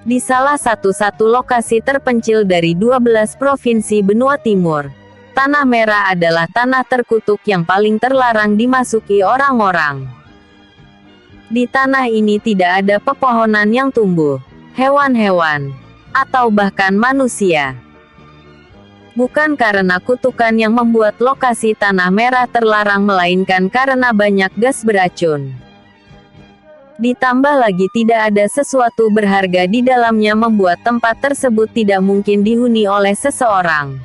Di salah satu lokasi terpencil dari 12 provinsi benua timur, Tanah Merah adalah tanah terkutuk yang paling terlarang dimasuki orang-orang. Di tanah ini tidak ada pepohonan yang tumbuh, hewan-hewan, atau bahkan manusia. Bukan karena kutukan yang membuat lokasi Tanah Merah terlarang, melainkan karena banyak gas beracun. Ditambah lagi tidak ada sesuatu berharga di dalamnya, membuat tempat tersebut tidak mungkin dihuni oleh seseorang.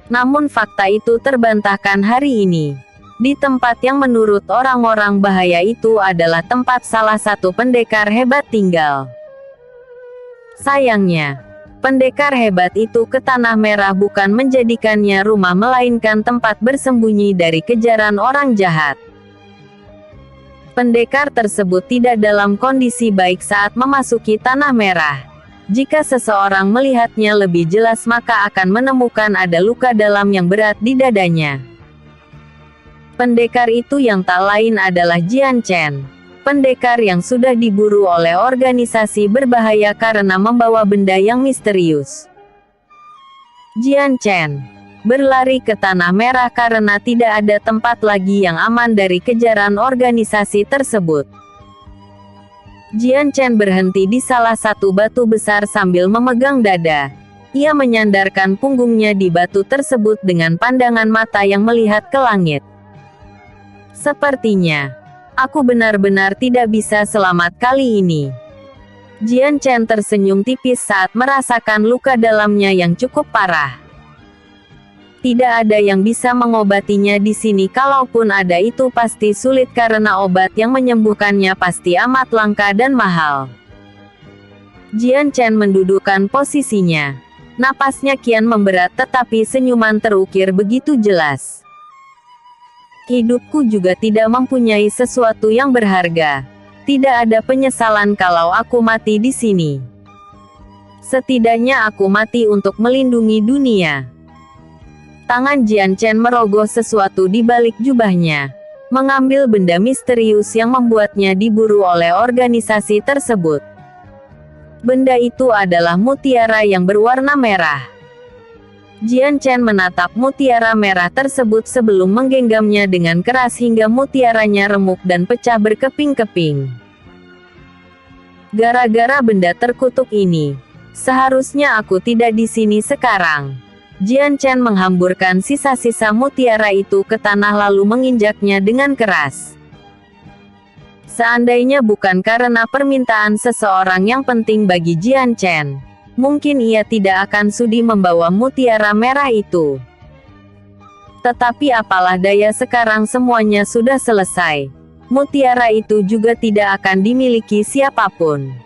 Namun fakta itu terbantahkan hari ini. Di tempat yang menurut orang-orang bahaya itu adalah tempat salah satu pendekar hebat tinggal. Sayangnya, pendekar hebat itu ke Tanah Merah bukan menjadikannya rumah, melainkan tempat bersembunyi dari kejaran orang jahat. Pendekar tersebut tidak dalam kondisi baik saat memasuki Tanah Merah. Jika seseorang melihatnya lebih jelas, maka akan menemukan ada luka dalam yang berat di dadanya. Pendekar itu yang tak lain adalah Jian Chen. Pendekar yang sudah diburu oleh organisasi berbahaya karena membawa benda yang misterius. Jian Chen berlari ke Tanah Merah karena tidak ada tempat lagi yang aman dari kejaran organisasi tersebut. Jian Chen berhenti di salah satu batu besar sambil memegang dada. Ia menyandarkan punggungnya di batu tersebut dengan pandangan mata yang melihat ke langit. Sepertinya, aku benar-benar tidak bisa selamat kali ini. Jian Chen tersenyum tipis saat merasakan luka dalamnya yang cukup parah. Tidak ada yang bisa mengobatinya di sini, kalaupun ada itu pasti sulit karena obat yang menyembuhkannya pasti amat langka dan mahal. Jian Chen mendudukkan posisinya. Napasnya kian memberat tetapi senyuman terukir begitu jelas. Hidupku juga tidak mempunyai sesuatu yang berharga. Tidak ada penyesalan kalau aku mati di sini. Setidaknya aku mati untuk melindungi dunia. Tangan Jian Chen merogoh sesuatu di balik jubahnya, mengambil benda misterius yang membuatnya diburu oleh organisasi tersebut. Benda itu adalah mutiara yang berwarna merah. Jian Chen menatap mutiara merah tersebut sebelum menggenggamnya dengan keras hingga mutiaranya remuk dan pecah berkeping-keping. Gara-gara benda terkutuk ini, seharusnya aku tidak di sini sekarang. Jian Chen menghamburkan sisa-sisa mutiara itu ke tanah lalu menginjaknya dengan keras. Seandainya bukan karena permintaan seseorang yang penting bagi Jian Chen, mungkin ia tidak akan sudi membawa mutiara merah itu. Tetapi apalah daya, sekarang semuanya sudah selesai. Mutiara itu juga tidak akan dimiliki siapapun.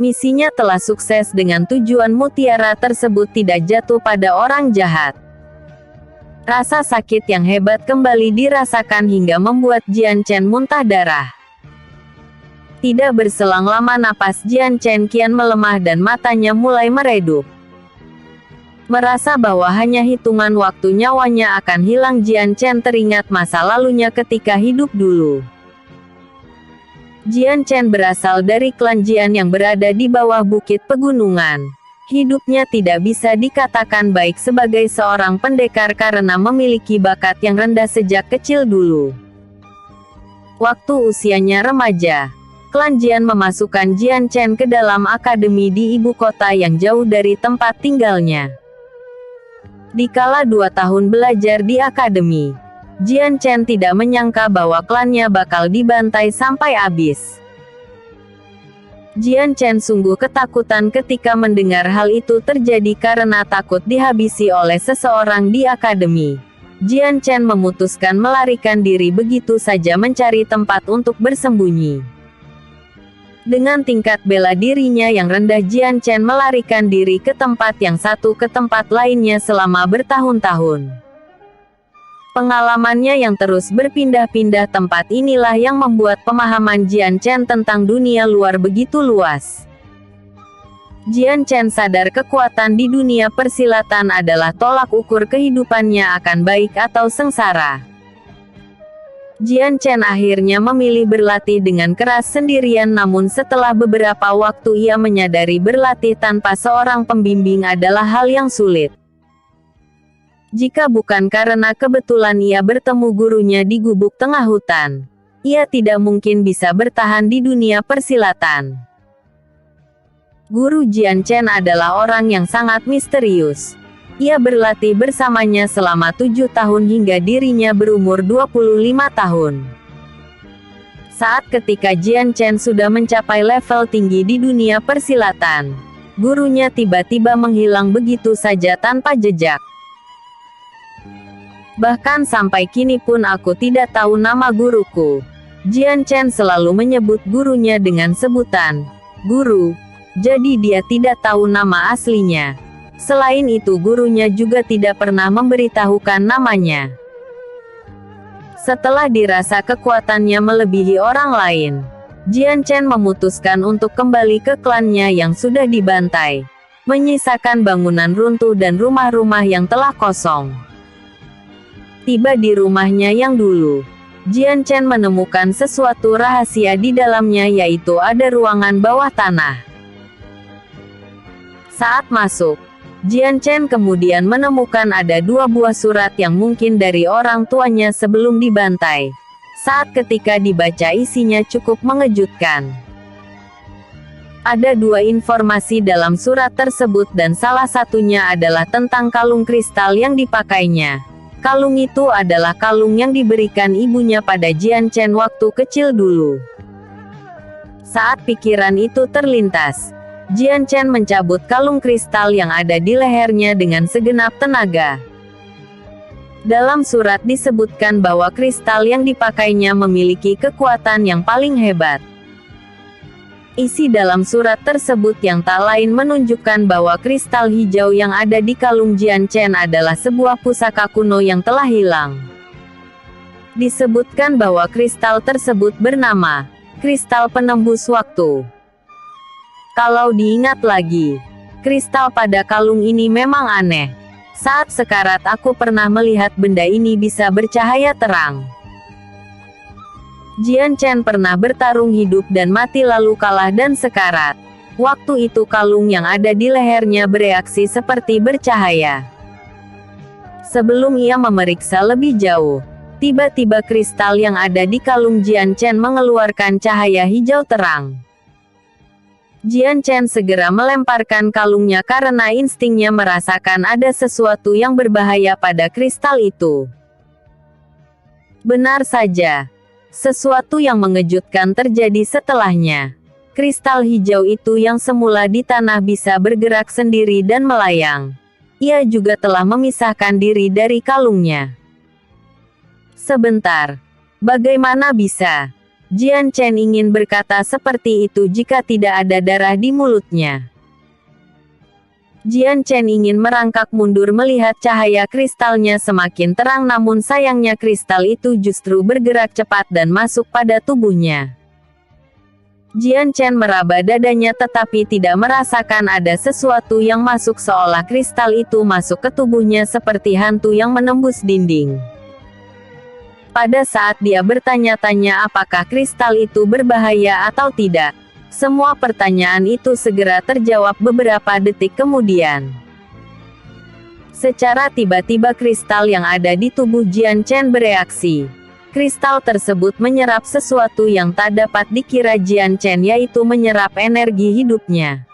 Misinya telah sukses dengan tujuan mutiara tersebut tidak jatuh pada orang jahat. Rasa sakit yang hebat kembali dirasakan hingga membuat Jian Chen muntah darah. Tidak berselang lama napas Jian Chen kian melemah dan matanya mulai meredup. Merasa bahwa hanya hitungan waktu nyawanya akan hilang, Jian Chen teringat masa lalunya ketika hidup dulu. Jian Chen berasal dari klan Jian yang berada di bawah bukit pegunungan. Hidupnya tidak bisa dikatakan baik sebagai seorang pendekar karena memiliki bakat yang rendah sejak kecil dulu. Waktu usianya remaja, klan Jian memasukkan Jian Chen ke dalam akademi di ibu kota yang jauh dari tempat tinggalnya. Dikala 2 tahun belajar di akademi, Jian Chen tidak menyangka bahwa klannya bakal dibantai sampai habis. Jian Chen sungguh ketakutan ketika mendengar hal itu terjadi karena takut dihabisi oleh seseorang di akademi. Jian Chen memutuskan melarikan diri begitu saja mencari tempat untuk bersembunyi. Dengan tingkat bela dirinya yang rendah, Jian Chen melarikan diri ke tempat yang satu ke tempat lainnya selama bertahun-tahun. Pengalamannya yang terus berpindah-pindah tempat inilah yang membuat pemahaman Jian Chen tentang dunia luar begitu luas. Jian Chen sadar kekuatan di dunia persilatan adalah tolak ukur kehidupannya akan baik atau sengsara. Jian Chen akhirnya memilih berlatih dengan keras sendirian, namun setelah beberapa waktu ia menyadari berlatih tanpa seorang pembimbing adalah hal yang sulit. Jika bukan karena kebetulan ia bertemu gurunya di gubuk tengah hutan, ia tidak mungkin bisa bertahan di dunia persilatan. Guru Jian Chen adalah orang yang sangat misterius. Ia berlatih bersamanya selama 7 tahun hingga dirinya berumur 25 tahun. Saat ketika Jian Chen sudah mencapai level tinggi di dunia persilatan, gurunya tiba-tiba menghilang begitu saja tanpa jejak. Bahkan sampai kini pun aku tidak tahu nama guruku. Jian Chen selalu menyebut gurunya dengan sebutan guru, jadi dia tidak tahu nama aslinya. Selain itu gurunya juga tidak pernah memberitahukan namanya. Setelah dirasa kekuatannya melebihi orang lain, Jian Chen memutuskan untuk kembali ke klannya yang sudah dibantai, menyisakan bangunan runtuh dan rumah-rumah yang telah kosong. Tiba di rumahnya yang dulu, Jian Chen menemukan sesuatu rahasia di dalamnya, yaitu ada ruangan bawah tanah. Saat masuk, Jian Chen kemudian menemukan ada 2 buah surat yang mungkin dari orang tuanya sebelum dibantai. Saat ketika dibaca isinya cukup mengejutkan. Ada 2 informasi dalam surat tersebut dan salah satunya adalah tentang kalung kristal yang dipakainya. Kalung itu adalah kalung yang diberikan ibunya pada Jian Chen waktu kecil dulu. Saat pikiran itu terlintas, Jian Chen mencabut kalung kristal yang ada di lehernya dengan segenap tenaga. Dalam surat disebutkan bahwa kristal yang dipakainya memiliki kekuatan yang paling hebat. Isi dalam surat tersebut yang tak lain menunjukkan bahwa kristal hijau yang ada di kalung Jian Chen adalah sebuah pusaka kuno yang telah hilang. Disebutkan bahwa kristal tersebut bernama kristal penembus waktu. Kalau diingat lagi, kristal pada kalung ini memang aneh. Saat sekarat aku pernah melihat benda ini bisa bercahaya terang. Jian Chen pernah bertarung hidup dan mati lalu kalah dan sekarat. Waktu itu kalung yang ada di lehernya bereaksi seperti bercahaya. Sebelum ia memeriksa lebih jauh, tiba-tiba kristal yang ada di kalung Jian Chen mengeluarkan cahaya hijau terang. Jian Chen segera melemparkan kalungnya karena instingnya merasakan ada sesuatu yang berbahaya pada kristal itu. Benar saja, sesuatu yang mengejutkan terjadi setelahnya. Kristal hijau itu yang semula di tanah bisa bergerak sendiri dan melayang. Ia juga telah memisahkan diri dari kalungnya. Sebentar, bagaimana bisa? Jian Chen ingin berkata seperti itu jika tidak ada darah di mulutnya. Jian Chen ingin merangkak mundur melihat cahaya kristalnya semakin terang, namun sayangnya kristal itu justru bergerak cepat dan masuk pada tubuhnya. Jian Chen meraba dadanya tetapi tidak merasakan ada sesuatu yang masuk, seolah kristal itu masuk ke tubuhnya seperti hantu yang menembus dinding. Pada saat dia bertanya-tanya apakah kristal itu berbahaya atau tidak, semua pertanyaan itu segera terjawab beberapa detik kemudian. Secara tiba-tiba kristal yang ada di tubuh Jian Chen bereaksi. Kristal tersebut menyerap sesuatu yang tak dapat dikira Jian Chen, yaitu menyerap energi hidupnya.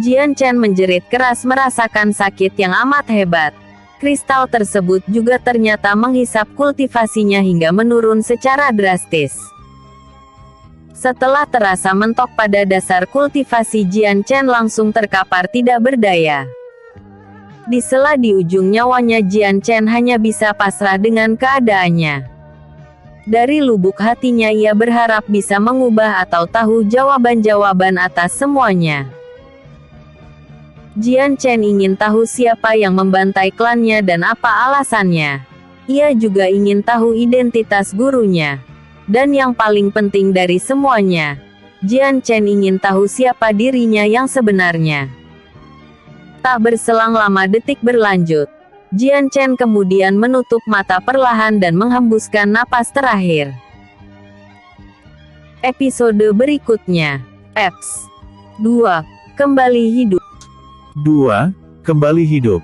Jian Chen menjerit keras merasakan sakit yang amat hebat. Kristal tersebut juga ternyata menghisap kultivasinya hingga menurun secara drastis. Setelah terasa mentok pada dasar kultivasi, Jian Chen langsung terkapar tidak berdaya. Di sela di ujung nyawanya, Jian Chen hanya bisa pasrah dengan keadaannya. Dari lubuk hatinya ia berharap bisa mengubah atau tahu jawaban-jawaban atas semuanya. Jian Chen ingin tahu siapa yang membantai klannya dan apa alasannya. Ia juga ingin tahu identitas gurunya. Dan yang paling penting dari semuanya, Jian Chen ingin tahu siapa dirinya yang sebenarnya. Tak berselang lama detik berlanjut. Jian Chen kemudian menutup mata perlahan dan menghembuskan napas terakhir. Episode berikutnya. X. 2. Kembali hidup. 2. Kembali hidup.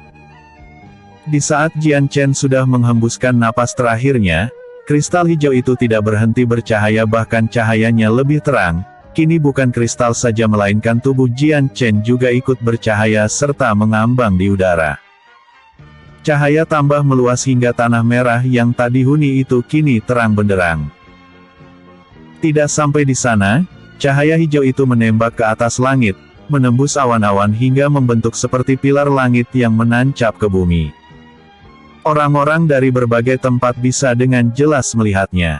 Di saat Jian Chen sudah menghembuskan napas terakhirnya, kristal hijau itu tidak berhenti bercahaya, bahkan cahayanya lebih terang. Kini bukan kristal saja melainkan tubuh Jian Chen juga ikut bercahaya serta mengambang di udara. Cahaya tambah meluas hingga tanah merah yang tak dihuni itu kini terang benderang. Tidak sampai di sana, cahaya hijau itu menembak ke atas langit, menembus awan-awan hingga membentuk seperti pilar langit yang menancap ke bumi. Orang-orang dari berbagai tempat bisa dengan jelas melihatnya.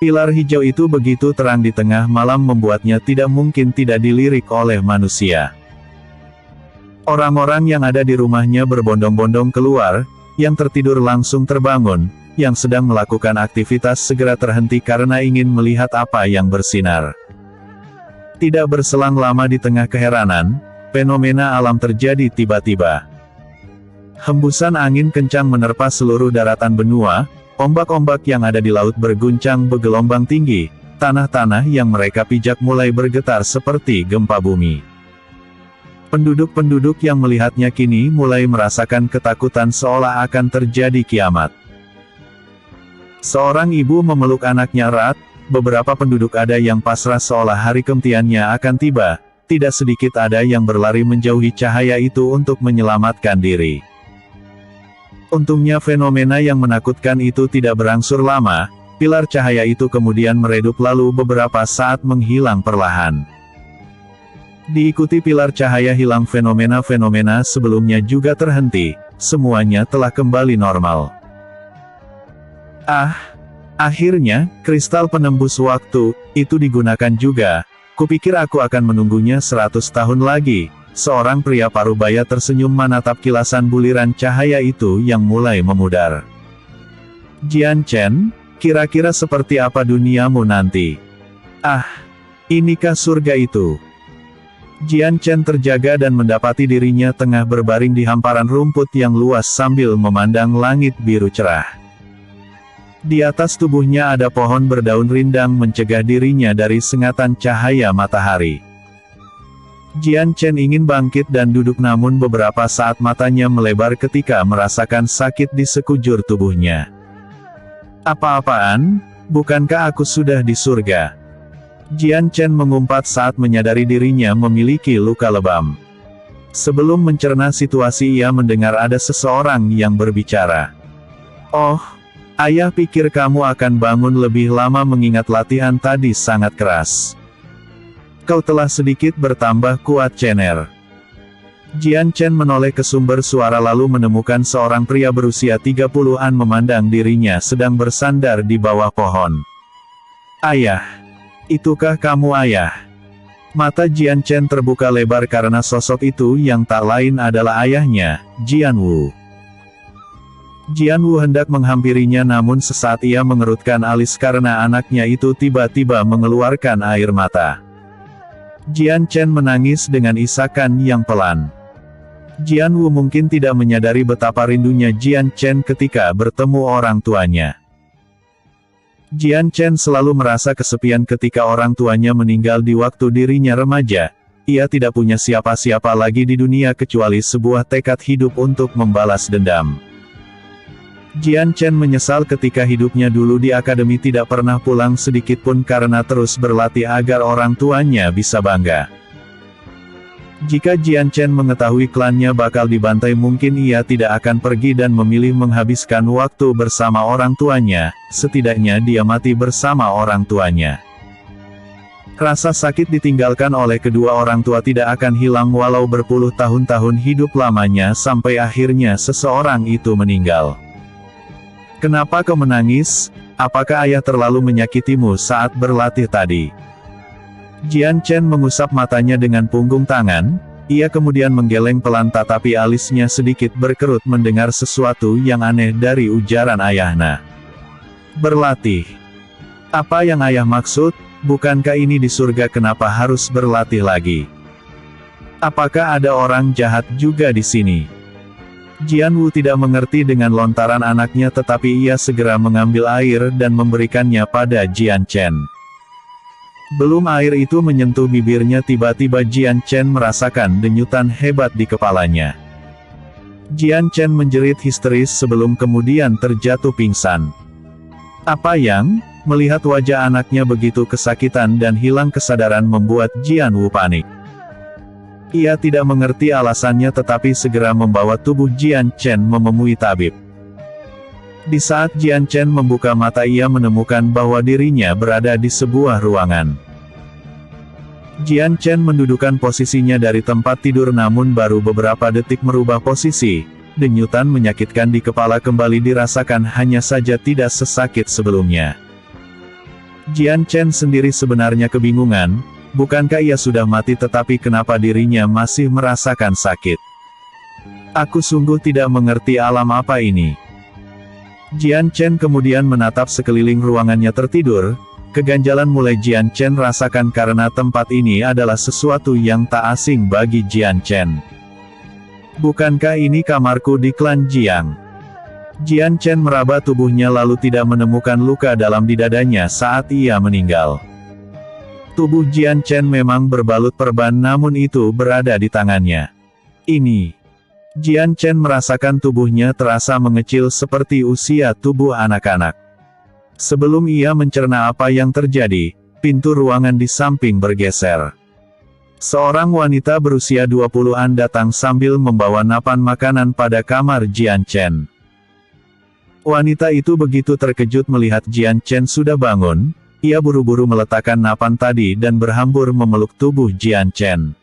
Pilar hijau itu begitu terang di tengah malam membuatnya tidak mungkin tidak dilirik oleh manusia. Orang-orang yang ada di rumahnya berbondong-bondong keluar, yang tertidur langsung terbangun, yang sedang melakukan aktivitas segera terhenti karena ingin melihat apa yang bersinar. Tidak berselang lama di tengah keheranan, fenomena alam terjadi tiba-tiba. Hembusan angin kencang menerpa seluruh daratan benua, ombak-ombak yang ada di laut berguncang bergelombang tinggi, tanah-tanah yang mereka pijak mulai bergetar seperti gempa bumi. Penduduk-penduduk yang melihatnya kini mulai merasakan ketakutan seolah akan terjadi kiamat. Seorang ibu memeluk anaknya erat, beberapa penduduk ada yang pasrah seolah hari kematiannya akan tiba, tidak sedikit ada yang berlari menjauhi cahaya itu untuk menyelamatkan diri. Untungnya fenomena yang menakutkan itu tidak berangsur lama, pilar cahaya itu kemudian meredup lalu beberapa saat menghilang perlahan. Diikuti pilar cahaya hilang, fenomena-fenomena sebelumnya juga terhenti, semuanya telah kembali normal. Akhirnya, kristal penembus waktu, itu digunakan juga. Kupikir aku akan menunggunya 100 tahun lagi. Seorang pria parubaya tersenyum menatap kilasan buliran cahaya itu yang mulai memudar. Jian Chen, kira-kira seperti apa duniamu nanti? Inikah surga itu? Jian Chen terjaga dan mendapati dirinya tengah berbaring di hamparan rumput yang luas sambil memandang langit biru cerah. Di atas tubuhnya ada pohon berdaun rindang mencegah dirinya dari sengatan cahaya matahari. Jian Chen ingin bangkit dan duduk, namun beberapa saat matanya melebar ketika merasakan sakit di sekujur tubuhnya. Apa-apaan? Bukankah aku sudah di surga? Jian Chen mengumpat saat menyadari dirinya memiliki luka lebam. Sebelum mencerna situasi, ia mendengar ada seseorang yang berbicara. "Oh, ayah pikir kamu akan bangun lebih lama mengingat latihan tadi sangat keras. Kau telah sedikit bertambah kuat, Chener." Jian Chen menoleh ke sumber suara lalu menemukan seorang pria berusia 30-an memandang dirinya sedang bersandar di bawah pohon. "Ayah. Itukah kamu, ayah?" Mata Jian Chen terbuka lebar karena sosok itu yang tak lain adalah ayahnya, Jian Wu. Jian Wu hendak menghampirinya, namun sesaat ia mengerutkan alis karena anaknya itu tiba-tiba mengeluarkan air mata. Jian Chen menangis dengan isakan yang pelan. Jian Wu mungkin tidak menyadari betapa rindunya Jian Chen ketika bertemu orang tuanya. Jian Chen selalu merasa kesepian ketika orang tuanya meninggal di waktu dirinya remaja. Ia tidak punya siapa-siapa lagi di dunia kecuali sebuah tekad hidup untuk membalas dendam. Jian Chen menyesal ketika hidupnya dulu di akademi tidak pernah pulang sedikitpun karena terus berlatih agar orang tuanya bisa bangga. Jika Jian Chen mengetahui klannya bakal dibantai, mungkin ia tidak akan pergi dan memilih menghabiskan waktu bersama orang tuanya, setidaknya dia mati bersama orang tuanya. Rasa sakit ditinggalkan oleh kedua orang tua tidak akan hilang walau berpuluh tahun-tahun hidup lamanya sampai akhirnya seseorang itu meninggal. "Kenapa kau menangis? Apakah ayah terlalu menyakitimu saat berlatih tadi?" Jian Chen mengusap matanya dengan punggung tangan, ia kemudian menggeleng pelan tetapi alisnya sedikit berkerut mendengar sesuatu yang aneh dari ujaran ayahnya. "Berlatih? Apa yang ayah maksud? Bukankah ini di surga, kenapa harus berlatih lagi? Apakah ada orang jahat juga di sini?" Jian Wu tidak mengerti dengan lontaran anaknya, tetapi ia segera mengambil air dan memberikannya pada Jian Chen. Belum air itu menyentuh bibirnya, tiba-tiba Jian Chen merasakan denyutan hebat di kepalanya. Jian Chen menjerit histeris sebelum kemudian terjatuh pingsan. Apa yang? Melihat wajah anaknya begitu kesakitan dan hilang kesadaran membuat Jian Wu panik. Ia tidak mengerti alasannya, tetapi segera membawa tubuh Jian Chen menemui tabib. Di saat Jian Chen membuka mata, ia menemukan bahwa dirinya berada di sebuah ruangan. Jian Chen mendudukkan posisinya dari tempat tidur, namun baru beberapa detik merubah posisi. Denyutan menyakitkan di kepala kembali dirasakan, hanya saja tidak sesakit sebelumnya. Jian Chen sendiri sebenarnya kebingungan, bukankah ia sudah mati, tetapi kenapa dirinya masih merasakan sakit? Aku sungguh tidak mengerti alam apa ini. Jian Chen kemudian menatap sekeliling ruangannya tertidur. Keganjalan mulai Jian Chen rasakan karena tempat ini adalah sesuatu yang tak asing bagi Jian Chen. Bukankah ini kamarku di klan Jiang? Jian Chen meraba tubuhnya lalu tidak menemukan luka dalam di dadanya saat ia meninggal. Tubuh Jian Chen memang berbalut perban, namun itu berada di tangannya. Ini. Jian Chen merasakan tubuhnya terasa mengecil seperti usia tubuh anak-anak. Sebelum ia mencerna apa yang terjadi, pintu ruangan di samping bergeser. Seorang wanita berusia 20-an datang sambil membawa napan makanan pada kamar Jian Chen. Wanita itu begitu terkejut melihat Jian Chen sudah bangun, ia buru-buru meletakkan napan tadi dan berhambur memeluk tubuh Jian Chen.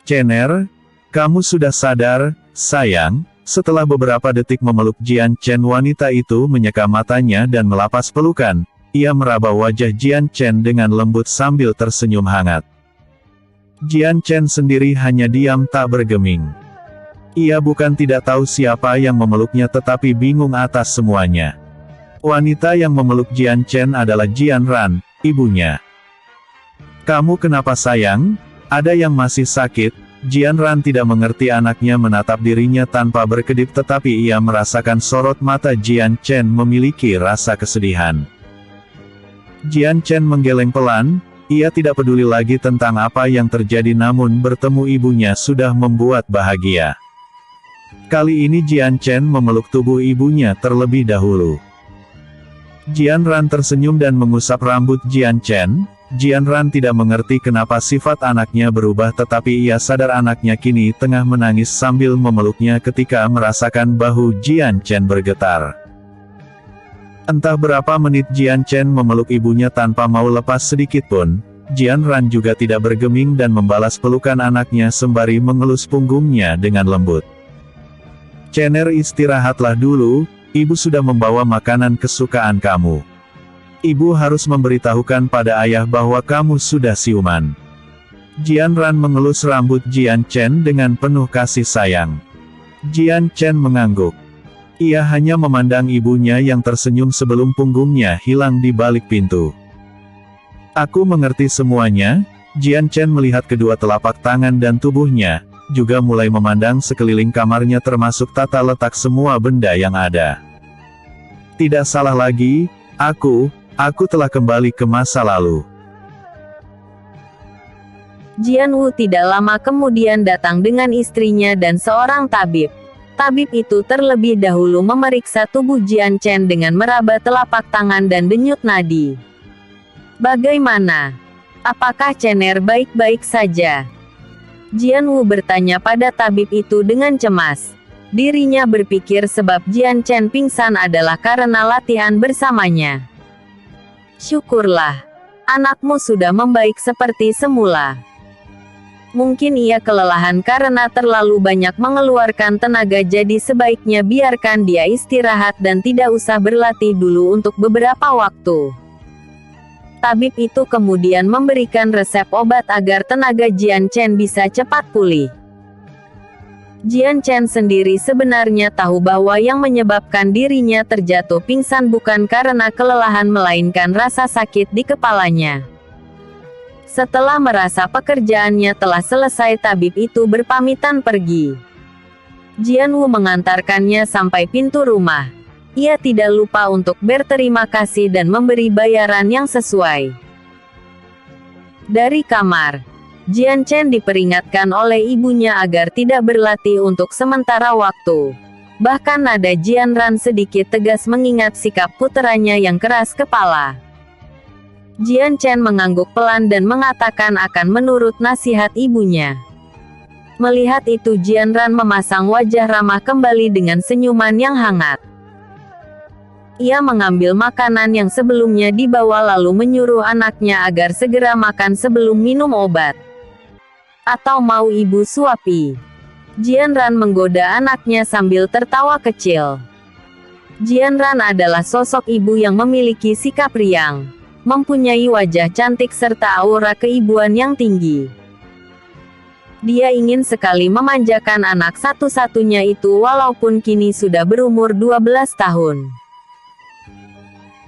"Chener, kamu sudah sadar, sayang?" Setelah beberapa detik memeluk Jian Chen, wanita itu menyeka matanya dan melepas pelukan. Ia meraba wajah Jian Chen dengan lembut sambil tersenyum hangat. Jian Chen sendiri hanya diam tak bergeming. Ia bukan tidak tahu siapa yang memeluknya, tetapi bingung atas semuanya. Wanita yang memeluk Jian Chen adalah Jian Ran, ibunya. "Kamu kenapa sayang? Ada yang masih sakit?" Jian Ran tidak mengerti, anaknya menatap dirinya tanpa berkedip, tetapi ia merasakan sorot mata Jian Chen memiliki rasa kesedihan. Jian Chen menggeleng pelan, ia tidak peduli lagi tentang apa yang terjadi, namun bertemu ibunya sudah membuat bahagia. Kali ini Jian Chen memeluk tubuh ibunya terlebih dahulu. Jian Ran tersenyum dan mengusap rambut Jian Chen. Jian Ran tidak mengerti kenapa sifat anaknya berubah, tetapi ia sadar anaknya kini tengah menangis sambil memeluknya ketika merasakan bahu Jian Chen bergetar. Entah berapa menit Jian Chen memeluk ibunya tanpa mau lepas sedikit pun. Jian Ran juga tidak bergeming dan membalas pelukan anaknya sembari mengelus punggungnya dengan lembut. "Chener, istirahatlah dulu, ibu sudah membawa makanan kesukaan kamu. Ibu harus memberitahukan pada ayah bahwa kamu sudah siuman." Jian Ran mengelus rambut Jian Chen dengan penuh kasih sayang. Jian Chen mengangguk. Ia hanya memandang ibunya yang tersenyum sebelum punggungnya hilang di balik pintu. "Aku mengerti semuanya." Jian Chen melihat kedua telapak tangan dan tubuhnya, juga mulai memandang sekeliling kamarnya termasuk tata letak semua benda yang ada. "Tidak salah lagi, Aku telah kembali ke masa lalu." Jian Wu tidak lama kemudian datang dengan istrinya dan seorang tabib. Tabib itu terlebih dahulu memeriksa tubuh Jian Chen dengan meraba telapak tangan dan denyut nadi. "Bagaimana? Apakah Chener baik-baik saja?" Jian Wu bertanya pada tabib itu dengan cemas. Dirinya berpikir sebab Jian Chen pingsan adalah karena latihan bersamanya. "Syukurlah, anakmu sudah membaik seperti semula. Mungkin ia kelelahan karena terlalu banyak mengeluarkan tenaga, jadi sebaiknya biarkan dia istirahat dan tidak usah berlatih dulu untuk beberapa waktu." Tabib itu kemudian memberikan resep obat agar tenaga Jian Chen bisa cepat pulih. Jian Chen sendiri sebenarnya tahu bahwa yang menyebabkan dirinya terjatuh pingsan bukan karena kelelahan melainkan rasa sakit di kepalanya. Setelah merasa pekerjaannya telah selesai, tabib itu berpamitan pergi. Jian Wu mengantarkannya sampai pintu rumah. Ia tidak lupa untuk berterima kasih dan memberi bayaran yang sesuai. Dari kamar, Jian Chen diperingatkan oleh ibunya agar tidak berlatih untuk sementara waktu. Bahkan nada Jian Ran sedikit tegas mengingat sikap puteranya yang keras kepala. Jian Chen mengangguk pelan dan mengatakan akan menurut nasihat ibunya. Melihat itu Jian Ran memasang wajah ramah kembali dengan senyuman yang hangat. Ia mengambil makanan yang sebelumnya dibawa lalu menyuruh anaknya agar segera makan sebelum minum obat. Atau mau ibu suapi? Jian Ran menggoda anaknya sambil tertawa kecil. Jian Ran adalah sosok ibu yang memiliki sikap riang, mempunyai wajah cantik serta aura keibuan yang tinggi. Dia ingin sekali memanjakan anak satu-satunya itu walaupun kini sudah berumur 12 tahun.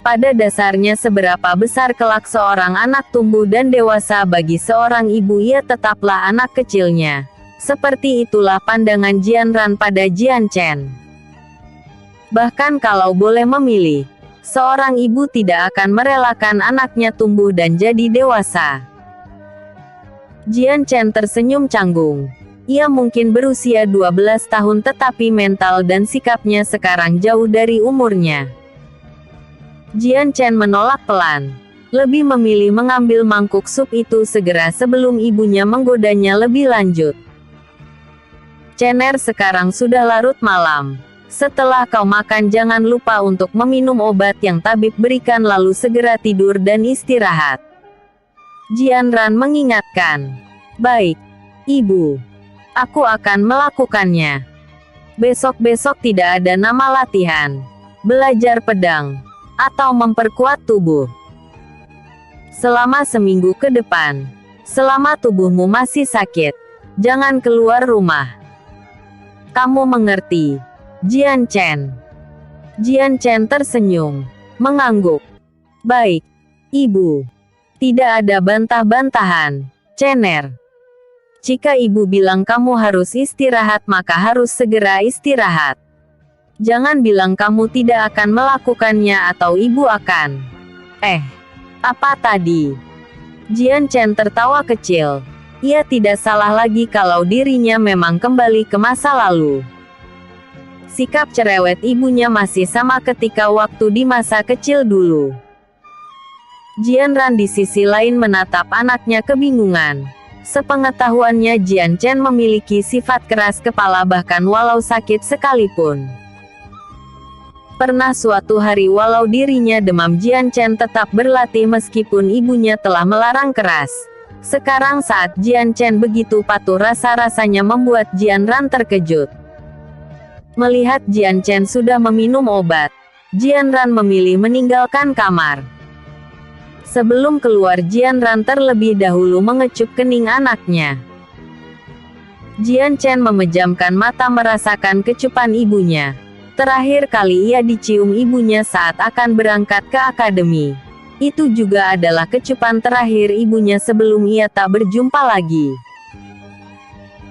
Pada dasarnya seberapa besar kelak seorang anak tumbuh dan dewasa bagi seorang ibu ia tetaplah anak kecilnya. Seperti itulah pandangan Jian Ran pada Jian Chen. Bahkan kalau boleh memilih, seorang ibu tidak akan merelakan anaknya tumbuh dan jadi dewasa. Jian Chen tersenyum canggung. Ia mungkin berusia 12 tahun tetapi mental dan sikapnya sekarang jauh dari umurnya. Jian Chen menolak pelan. Lebih memilih mengambil mangkuk sup itu segera sebelum ibunya menggodanya lebih lanjut. Cener, sekarang sudah larut malam. Setelah kau makan jangan lupa untuk meminum obat yang tabib berikan lalu segera tidur dan istirahat. Jian Ran mengingatkan. Baik, ibu. Aku akan melakukannya. Besok-besok tidak ada nama latihan. Belajar pedang. Atau memperkuat tubuh. Selama seminggu ke depan. Selama tubuhmu masih sakit. Jangan keluar rumah. Kamu mengerti? Jian Chen. Jian Chen tersenyum. Mengangguk. Baik, ibu. Tidak ada bantah-bantahan. Cener. Jika ibu bilang kamu harus istirahat maka harus segera istirahat. Jangan bilang kamu tidak akan melakukannya atau ibu akan. Apa tadi? Jian Chen tertawa kecil. Ia tidak salah lagi kalau dirinya memang kembali ke masa lalu. Sikap cerewet ibunya masih sama ketika waktu di masa kecil dulu. Jian Ran di sisi lain menatap anaknya kebingungan. Sepengetahuannya Jian Chen memiliki sifat keras kepala bahkan walau sakit sekalipun. Pernah suatu hari walau dirinya demam Jian Chen tetap berlatih meskipun ibunya telah melarang keras. Sekarang saat Jian Chen begitu patuh rasa-rasanya membuat Jian Ran terkejut. Melihat Jian Chen sudah meminum obat, Jian Ran memilih meninggalkan kamar. Sebelum keluar Jian Ran terlebih dahulu mengecup kening anaknya. Jian Chen memejamkan mata merasakan kecupan ibunya. Terakhir kali ia dicium ibunya saat akan berangkat ke akademi. Itu juga adalah kecupan terakhir ibunya sebelum ia tak berjumpa lagi.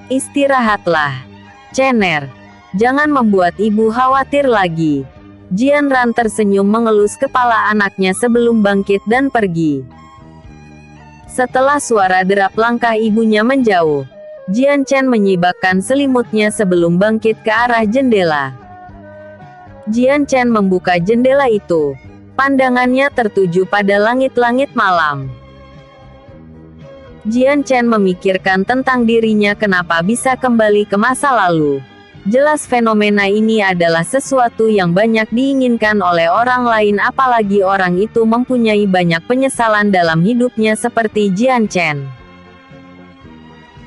Istirahatlah, Cener. Jangan membuat ibu khawatir lagi. Jian Ran tersenyum mengelus kepala anaknya sebelum bangkit dan pergi. Setelah suara derap langkah ibunya menjauh, Jian Chen menyibakkan selimutnya sebelum bangkit ke arah jendela. Jian Chen membuka jendela itu. Pandangannya tertuju pada langit-langit malam. Jian Chen memikirkan tentang dirinya kenapa bisa kembali ke masa lalu. Jelas fenomena ini adalah sesuatu yang banyak diinginkan oleh orang lain apalagi orang itu mempunyai banyak penyesalan dalam hidupnya seperti Jian Chen.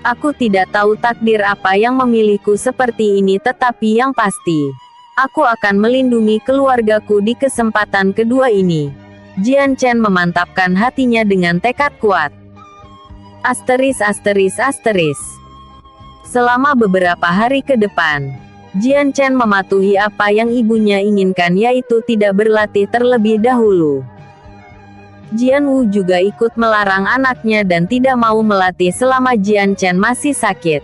Aku tidak tahu takdir apa yang memilihku seperti ini tetapi yang pasti, aku akan melindungi keluargaku di kesempatan kedua ini. Jian Chen memantapkan hatinya dengan tekad kuat. Selama beberapa hari ke depan, Jian Chen mematuhi apa yang ibunya inginkan yaitu tidak berlatih terlebih dahulu. Jian Wu juga ikut melarang anaknya dan tidak mau melatih selama Jian Chen masih sakit.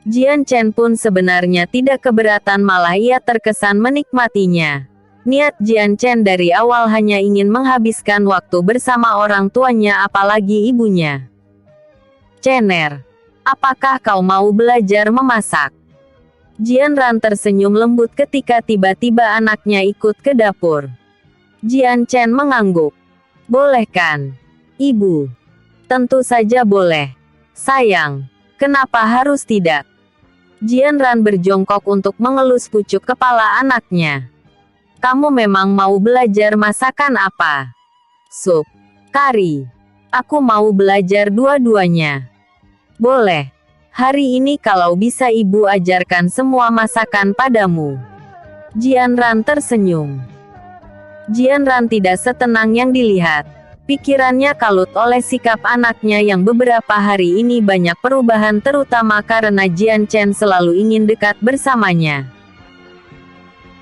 Jian Chen pun sebenarnya tidak keberatan, malah ia terkesan menikmatinya. Niat Jian Chen dari awal hanya ingin menghabiskan waktu bersama orang tuanya, apalagi ibunya. "Cener, apakah kau mau belajar memasak?" Jian Ran tersenyum lembut ketika tiba-tiba anaknya ikut ke dapur. Jian Chen mengangguk. "Boleh kan, Ibu?" "Tentu saja boleh, sayang. Kenapa harus tidak?" Jian Ran berjongkok untuk mengelus pucuk kepala anaknya. "Kamu memang mau belajar masakan apa? Sup? Kari? Aku mau belajar dua-duanya." "Boleh. Hari ini kalau bisa ibu ajarkan semua masakan padamu." Jian Ran tersenyum. Jian Ran tidak setenang yang dilihat. Pikirannya kalut oleh sikap anaknya yang beberapa hari ini banyak perubahan, terutama karena Jian Chen selalu ingin dekat bersamanya.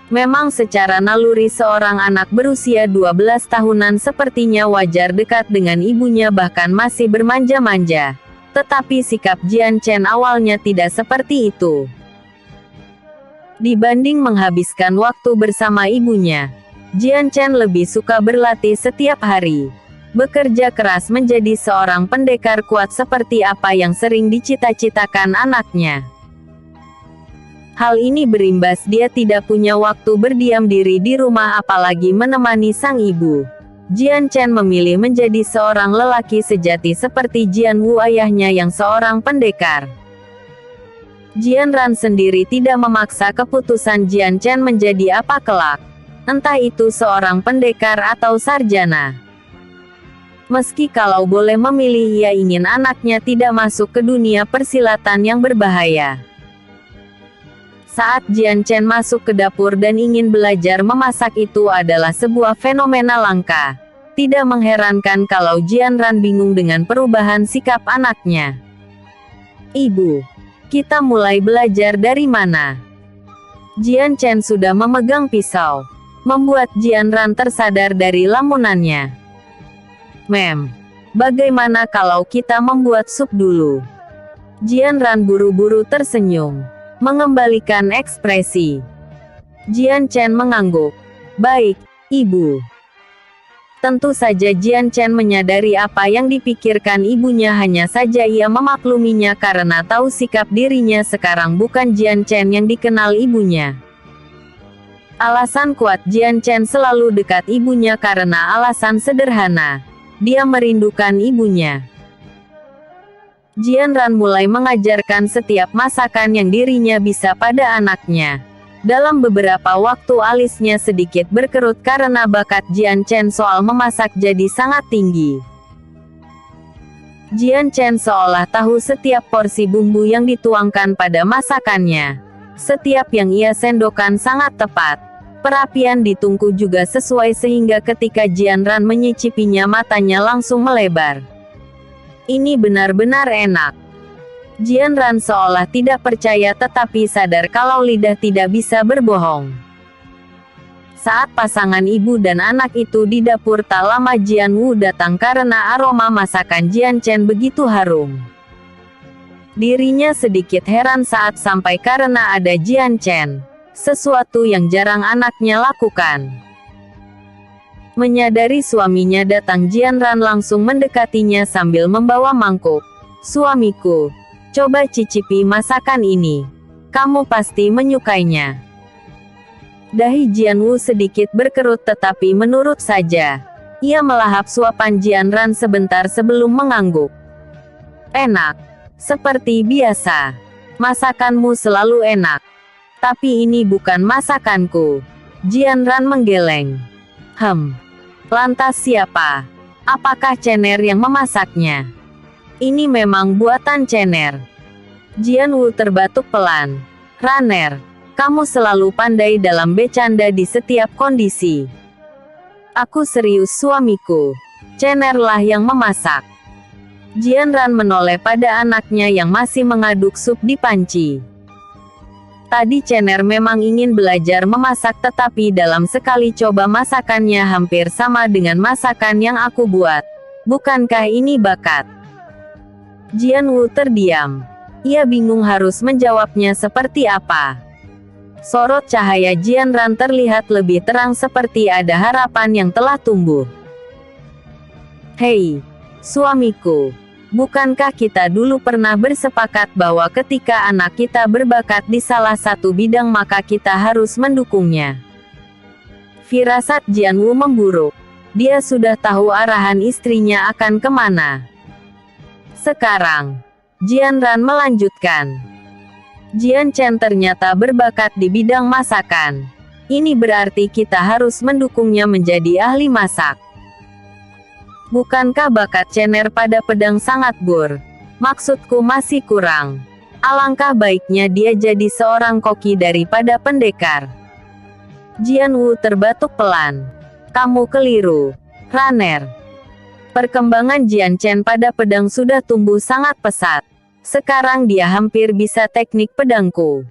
Memang secara naluri seorang anak berusia 12 tahunan sepertinya wajar dekat dengan ibunya, bahkan masih bermanja-manja. Tetapi sikap Jian Chen awalnya tidak seperti itu. Dibanding menghabiskan waktu bersama ibunya, Jian Chen lebih suka berlatih setiap hari. Bekerja keras menjadi seorang pendekar kuat seperti apa yang sering dicita-citakan anaknya. Hal ini berimbas dia tidak punya waktu berdiam diri di rumah, apalagi menemani sang ibu. Jian Chen memilih menjadi seorang lelaki sejati seperti Jian Wu, ayahnya yang seorang pendekar. Jian Ran sendiri tidak memaksa keputusan Jian Chen menjadi apa kelak, entah itu seorang pendekar atau sarjana. Meski kalau boleh memilih, ia ingin anaknya tidak masuk ke dunia persilatan yang berbahaya. Saat Jian Chen masuk ke dapur dan ingin belajar memasak, itu adalah sebuah fenomena langka. Tidak mengherankan kalau Jian Ran bingung dengan perubahan sikap anaknya. "Ibu, kita mulai belajar dari mana?" Jian Chen sudah memegang pisau, membuat Jian Ran tersadar dari lamunannya. "Mem, bagaimana kalau kita membuat sup dulu?" Jian Ran buru-buru tersenyum, mengembalikan ekspresi. Jian Chen mengangguk. "Baik, Ibu." Tentu saja Jian Chen menyadari apa yang dipikirkan ibunya, hanya saja ia memakluminya karena tahu sikap dirinya sekarang bukan Jian Chen yang dikenal ibunya. Alasan kuat Jian Chen selalu dekat ibunya karena alasan sederhana. Dia merindukan ibunya. Jian Ran mulai mengajarkan setiap masakan yang dirinya bisa pada anaknya. Dalam beberapa waktu alisnya sedikit berkerut karena bakat Jian Chen soal memasak jadi sangat tinggi. Jian Chen seolah tahu setiap porsi bumbu yang dituangkan pada masakannya. Setiap yang ia sendokkan sangat tepat. Perapian di tungku juga sesuai sehingga ketika Jian Ran menyicipinya matanya langsung melebar. "Ini benar-benar enak." Jian Ran seolah tidak percaya tetapi sadar kalau lidah tidak bisa berbohong. Saat pasangan ibu dan anak itu di dapur, tak lama Jian Wu datang karena aroma masakan Jian Chen begitu harum. Dirinya sedikit heran saat sampai karena ada Jian Chen, sesuatu yang jarang anaknya lakukan. Menyadari suaminya datang, Jian Ran langsung mendekatinya sambil membawa mangkuk. "Suamiku, coba cicipi masakan ini. Kamu pasti menyukainya." Dahi Jian Wu sedikit berkerut tetapi menurut saja. Ia melahap suapan Jian Ran sebentar sebelum mengangguk. "Enak. Seperti biasa. Masakanmu selalu enak. Tapi ini bukan masakanku." Jian Ran menggeleng. Lantas siapa? Apakah Cener yang memasaknya?" "Ini memang buatan Cener." Jian Wu terbatuk pelan. "Raner, kamu selalu pandai dalam bercanda di setiap kondisi." "Aku serius suamiku. Cenerlah yang memasak." Jian Ran menoleh pada anaknya yang masih mengaduk sup di panci. "Tadi Cener memang ingin belajar memasak, tetapi dalam sekali coba masakannya hampir sama dengan masakan yang aku buat. Bukankah ini bakat?" Jian Wu terdiam. Ia bingung harus menjawabnya seperti apa. Sorot cahaya Jian Ran terlihat lebih terang seperti ada harapan yang telah tumbuh. Hei, suamiku. Bukankah kita dulu pernah bersepakat bahwa ketika anak kita berbakat di salah satu bidang maka kita harus mendukungnya? Firasat Jian Wu memburuk. Dia sudah tahu arahan istrinya akan kemana. Sekarang, Jian Ran melanjutkan. Jian Chen ternyata berbakat di bidang masakan. Ini berarti kita harus mendukungnya menjadi ahli masak. Bukankah bakat Chener pada pedang sangat bur? Maksudku masih kurang. Alangkah baiknya dia jadi seorang koki daripada pendekar. Jian Wu terbatuk pelan. Kamu keliru, Raner. Perkembangan Jian Chen pada pedang sudah tumbuh sangat pesat. Sekarang dia hampir bisa teknik pedangku.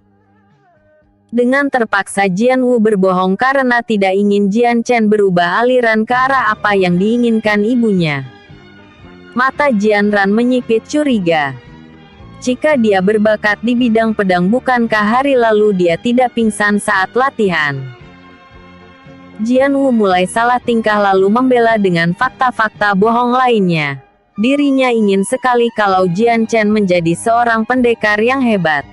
Dengan terpaksa Jian Wu berbohong karena tidak ingin Jian Chen berubah aliran ke arah apa yang diinginkan ibunya. Mata Jian Ran menyipit curiga. Jika dia berbakat di bidang pedang, bukankah hari lalu dia tidak pingsan saat latihan? Jian Wu mulai salah tingkah lalu membela dengan fakta-fakta bohong lainnya. Dirinya ingin sekali kalau Jian Chen menjadi seorang pendekar yang hebat.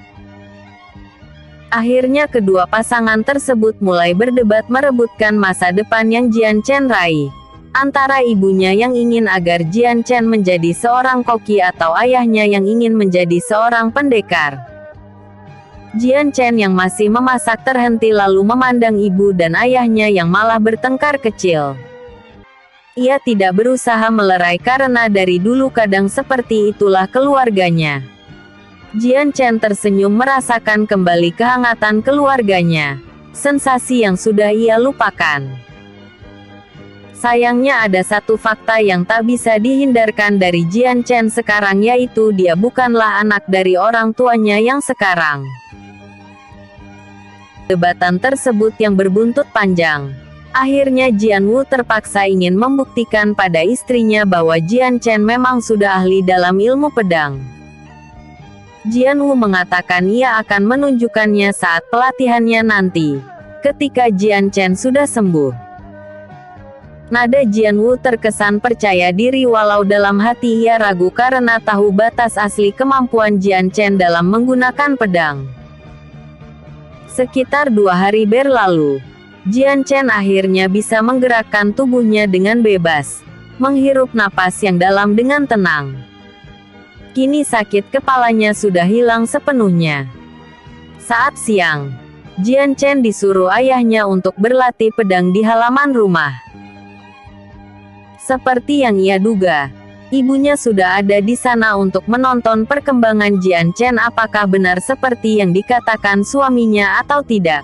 Akhirnya kedua pasangan tersebut mulai berdebat merebutkan masa depan yang Jian Chen raih. Antara ibunya yang ingin agar Jian Chen menjadi seorang koki atau ayahnya yang ingin menjadi seorang pendekar. Jian Chen yang masih memasak terhenti lalu memandang ibu dan ayahnya yang malah bertengkar kecil. Ia tidak berusaha melerai karena dari dulu kadang seperti itulah keluarganya. Jian Chen tersenyum merasakan kembali kehangatan keluarganya. Sensasi yang sudah ia lupakan. Sayangnya ada satu fakta yang tak bisa dihindarkan dari Jian Chen sekarang, yaitu dia bukanlah anak dari orang tuanya yang sekarang. Debatan tersebut yang berbuntut panjang. Akhirnya Jian Wu terpaksa ingin membuktikan pada istrinya bahwa Jian Chen memang sudah ahli dalam ilmu pedang. Jian Wu mengatakan ia akan menunjukkannya saat pelatihannya nanti, ketika Jian Chen sudah sembuh. Nada Jian Wu terkesan percaya diri walau dalam hati ia ragu karena tahu batas asli kemampuan Jian Chen dalam menggunakan pedang. Sekitar 2 hari berlalu. Jian Chen akhirnya bisa menggerakkan tubuhnya dengan bebas, menghirup napas yang dalam dengan tenang. Kini sakit kepalanya sudah hilang sepenuhnya. Saat siang, Jian Chen disuruh ayahnya untuk berlatih pedang di halaman rumah. Seperti yang ia duga, ibunya sudah ada di sana untuk menonton perkembangan Jian Chen, apakah benar seperti yang dikatakan suaminya atau tidak.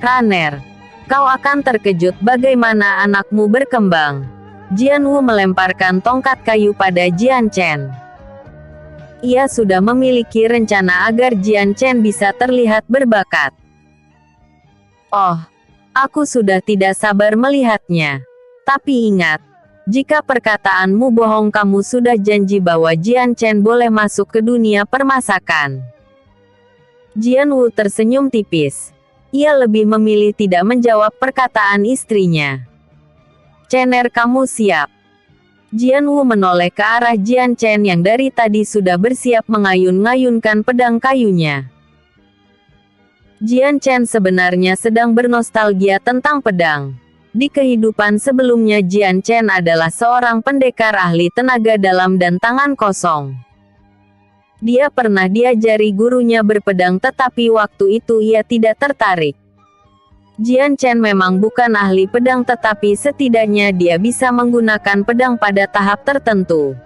Raner, kau akan terkejut bagaimana anakmu berkembang. Jian Wu melemparkan tongkat kayu pada Jian Chen. Ia sudah memiliki rencana agar Jian Chen bisa terlihat berbakat. Oh, aku sudah tidak sabar melihatnya. Tapi ingat, jika perkataanmu bohong, kamu sudah janji bahwa Jian Chen boleh masuk ke dunia permasakan. Jian Wu tersenyum tipis. Ia lebih memilih tidak menjawab perkataan istrinya. Chener, kamu siap? Jian Wu menoleh ke arah Jian Chen yang dari tadi sudah bersiap mengayun-ngayunkan pedang kayunya. Jian Chen sebenarnya sedang bernostalgia tentang pedang. Di kehidupan sebelumnya Jian Chen adalah seorang pendekar ahli tenaga dalam dan tangan kosong. Dia pernah diajari gurunya berpedang, tetapi waktu itu ia tidak tertarik. Jian Chen memang bukan ahli pedang, tetapi setidaknya dia bisa menggunakan pedang pada tahap tertentu.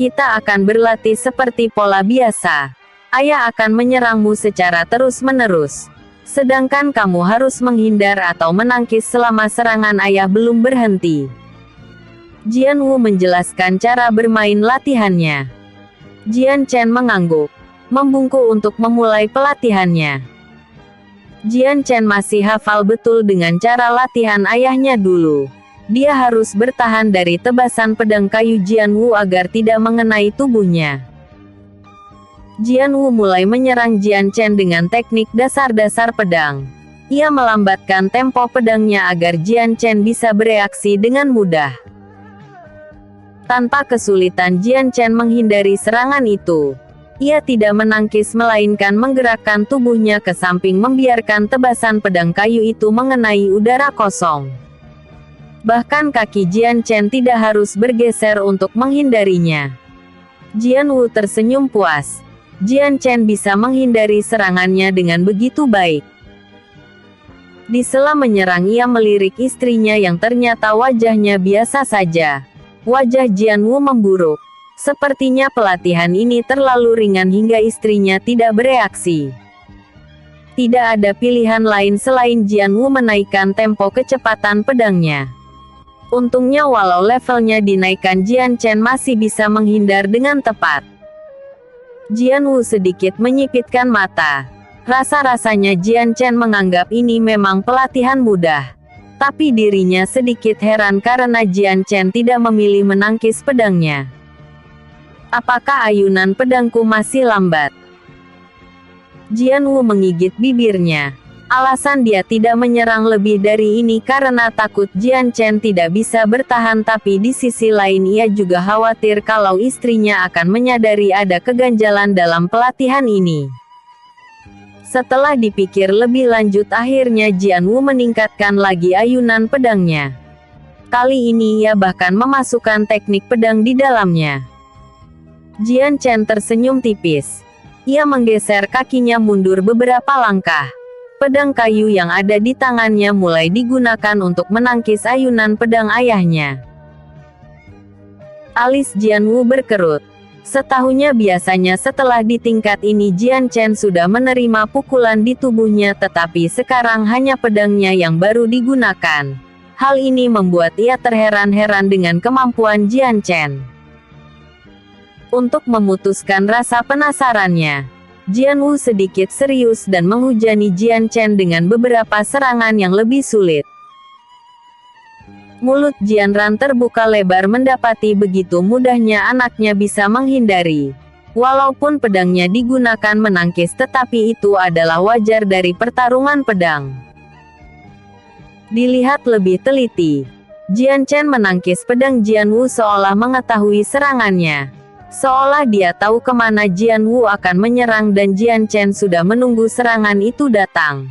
Kita akan berlatih seperti pola biasa. Ayah akan menyerangmu secara terus-menerus. Sedangkan kamu harus menghindar atau menangkis selama serangan ayah belum berhenti. Jian Wu menjelaskan cara bermain latihannya. Jian Chen mengangguk, membungkuk untuk memulai pelatihannya. Jian Chen masih hafal betul dengan cara latihan ayahnya dulu. Dia harus bertahan dari tebasan pedang kayu Jian Wu agar tidak mengenai tubuhnya. Jian Wu mulai menyerang Jian Chen dengan teknik dasar-dasar pedang. Ia melambatkan tempo pedangnya agar Jian Chen bisa bereaksi dengan mudah. Tanpa kesulitan Jian Chen menghindari serangan itu. Ia tidak menangkis melainkan menggerakkan tubuhnya ke samping membiarkan tebasan pedang kayu itu mengenai udara kosong. Bahkan kaki Jian Chen tidak harus bergeser untuk menghindarinya. Jian Wu tersenyum puas. Jian Chen bisa menghindari serangannya dengan begitu baik. Di sela menyerang ia melirik istrinya yang ternyata wajahnya biasa saja. Wajah Jian Wu memburuk. Sepertinya pelatihan ini terlalu ringan hingga istrinya tidak bereaksi. Tidak ada pilihan lain selain Jian Wu menaikkan tempo kecepatan pedangnya. Untungnya walau levelnya dinaikkan Jian Chen masih bisa menghindar dengan tepat. Jian Wu sedikit menyipitkan mata. Rasa-rasanya Jian Chen menganggap ini memang pelatihan mudah. Tapi dirinya sedikit heran karena Jian Chen tidak memilih menangkis pedangnya. Apakah ayunan pedangku masih lambat? Jian Wu menggigit bibirnya. Alasan dia tidak menyerang lebih dari ini karena takut Jian Chen tidak bisa bertahan, tapi di sisi lain ia juga khawatir kalau istrinya akan menyadari ada keganjalan dalam pelatihan ini. Setelah dipikir lebih lanjut akhirnya Jian Wu meningkatkan lagi ayunan pedangnya. Kali ini ia bahkan memasukkan teknik pedang di dalamnya. Jian Chen tersenyum tipis. Ia menggeser kakinya mundur beberapa langkah. Pedang kayu yang ada di tangannya mulai digunakan untuk menangkis ayunan pedang ayahnya. Alis Jian Wu berkerut. Setahunya biasanya setelah di tingkat ini Jian Chen sudah menerima pukulan di tubuhnya, tetapi sekarang hanya pedangnya yang baru digunakan. Hal ini membuat ia terheran-heran dengan kemampuan Jian Chen. Untuk memutuskan rasa penasarannya, Jian Wu sedikit serius dan menghujani Jian Chen dengan beberapa serangan yang lebih sulit. Mulut Jian Ran terbuka lebar mendapati begitu mudahnya anaknya bisa menghindari. Walaupun pedangnya digunakan menangkis, tetapi itu adalah wajar dari pertarungan pedang. Dilihat lebih teliti, Jian Chen menangkis pedang Jian Wu seolah mengetahui serangannya. Seolah dia tahu kemana Jian Wu akan menyerang dan Jian Chen sudah menunggu serangan itu datang.